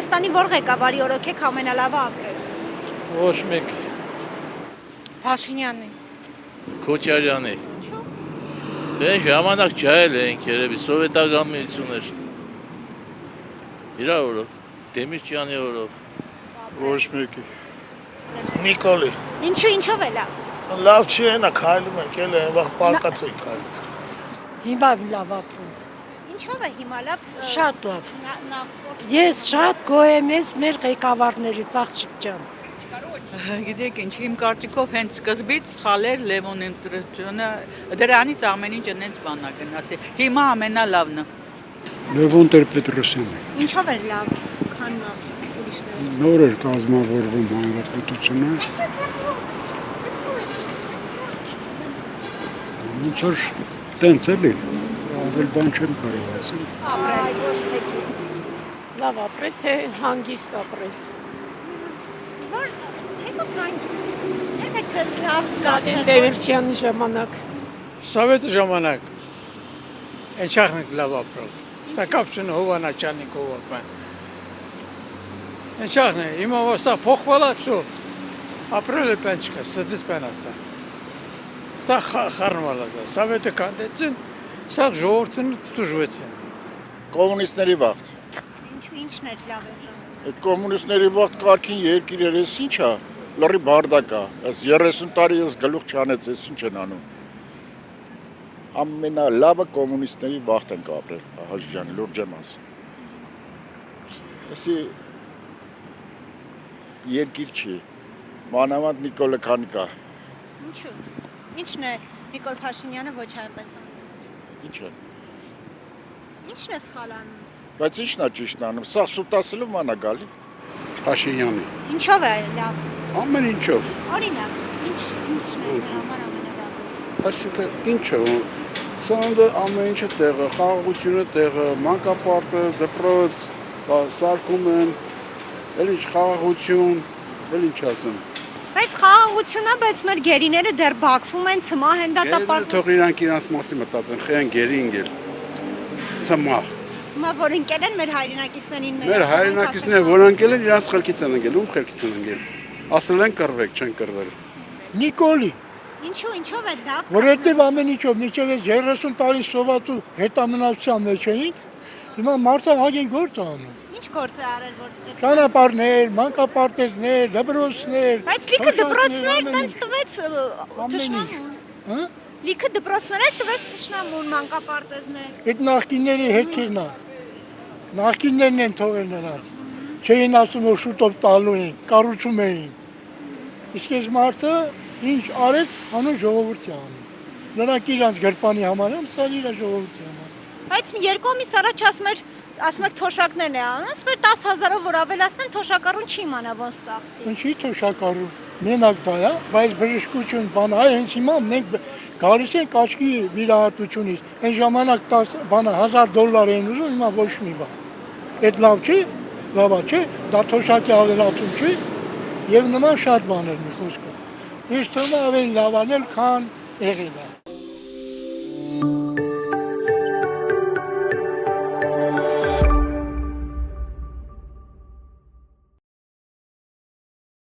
Հայաստանի որ ղեկավարի օրոք եք ամենալավը ապրել։ Ոչ մեկ Փաշինյանի։ Քոչարյանի։ Ինչու՞։ Դե ժամանակ ջահել էինք երևի սովետական միություն էր։ Իրա օրով, Դեմիրճյանի օրով։ ոչ մեկի։ Նիկոլի։ Ինչով է լավ։ Լավ չի այնա քայլում ենք, էլ այն վաղ պարկած ենք քայլում։ Հիմա լավ ապրում։ Ինչով է հիմա լավ։ Շատ լավ։ Նախորդ Ես շատ գոհ եմ մեր ղեկավարներից աղջիկ ջան։ Գիտեք ինչ, իմ կարծիքով հենց սկզբից սխալ էր Լևոն ընտրությունը, դրանից ամեն ինչ այնց բանա գնացի։ Հիմա ամենալավն է։ Լևոն Տեր-Պետրոսյանը։ ինչով է լավ, քան ուրիշները։ Նոր էր կազմավորվում հանրապետությունը։ Ոնց որ տենց էլի, ավել բան չեմ կարող ասել։ Ապրել ոչ մեկի։ Լավ ապրել, թե հանգիստ ապրել։ Որ թեկուզ հանգիստ։ Եք ձեզ լավ զգացել։ Դեմիրճյանի ժամանակ։ Սովետի ժամանակ էնչախն եք լավ ապրել։ Սա կապ չունի Հովանաչյանիկով ապան։ Էնչախն է, հիմա որ սա փոխվել է, всё։ Ապրել է պեն չկա, ստից պեն ասա։ Սա խառնվել է, Սովետը կանդեցին, սա ժողովրդին դժվեցին։ Կոմունիստների վաղտ։ Ինչն էր լավ էր։ Այդ կոմունիստների վաղտ կարգին երկիր էր, էս ինչ է, լրի բարդակ է, այս 30 տարի ես գլուխ չանեց, էս ինչ են անում։ Ամենալավը կոմունիստների վաղտ ենք ապրել, Հաշ ջան, լուրջ եմ ասում։ Էսի երկիր չի, մանավանդ Նիկոլը քանի կա։ Ինչու։ Ինչն է Նիկոլ Փաշինյանը ոչ այնպես անում։ Ինչ է։ Ինչն է սխալ անում։ Բայց ինչն է ճիշտ անում, սա սուտասելով մանա գալի։ Փաշինյանի։ Ինչով է լավ։ Ամեն ինչով։ Օրինակ, ինչն է ձեր համար ամենալավը։ Այսինքն ինչը, սանդը ամեն ինչը տեղը, խաղաղությունը տեղը, մանկապարտեզ, դպրոց, սարքում են, էլ ինչ խաղաղություն, էլ ինչ ասեմ։ Բայց խաղաղությունա, բայց մեր գերիները դեռ բակվում են, ցմահ են դատապարտվում։ Թող իրանք իրանց մասին մտածեն, խեն գերին գել։ Ցմահ։ Հիմա որ ընկել են մեր հայրենակիցներին Մեր հայրենակիցները որ ընկել են, իրանց խելքից են ընկել, ում խելքից են ընկել։ Ասել են կռվեք, չեն կռվել։ Նիկոլի, Ինչով է լավ։ որովհետև ամեն ինչով մինչև 30 տարի սոված ու հետամնացության մեջ էինք, հիմա մարդը հագին գործ է անում։ Ինչ գործ է արել որ Ճանապարհներ, մանկապարտեզներ, դպրոցներ։ Բայց լիքը դպրոցներ տենց տվեց Ամեն ինչ։ թշնամուն։ Հա? Լիքը դպրոցներ տվեց թշնամուն, մանկապարտեզներ։ Այդ նախկինների հետքերն են։ Նախկիններն են թողել նրանց։ Չէին ասում որ շուտով տալու են, կառուցում էին։ Իսկ այս մարդը ինչ արեց, հանուն ժողովրդի անում։ Նրանք իրանց գրպանի համար են, սա իր ժողովրդի համար։ Բայց երկու ամիս առաջ ասում եք թոշակներն է անում, ասում էր 10,000-ով որ ավելացնեն թոշակառուն չի իմանա ոնց ծախսի։ Ինչի թոշակառու։ Մենակ դա է, բայց բժշկություն բան է, հենց հիմա մենք գալիս ենք աչքի վիրահատությունից։ Այն ժամանակ 10 բանը $1000 էին ուզում, հիմա ոչ մի բան։ Այդ լավ չի, լավա չէ, դա թոշակի ավելացում չի, եւ նման շատ բաներ մի խոսքով։ Ես թվում է ավելի լավ անել, քան եղել է։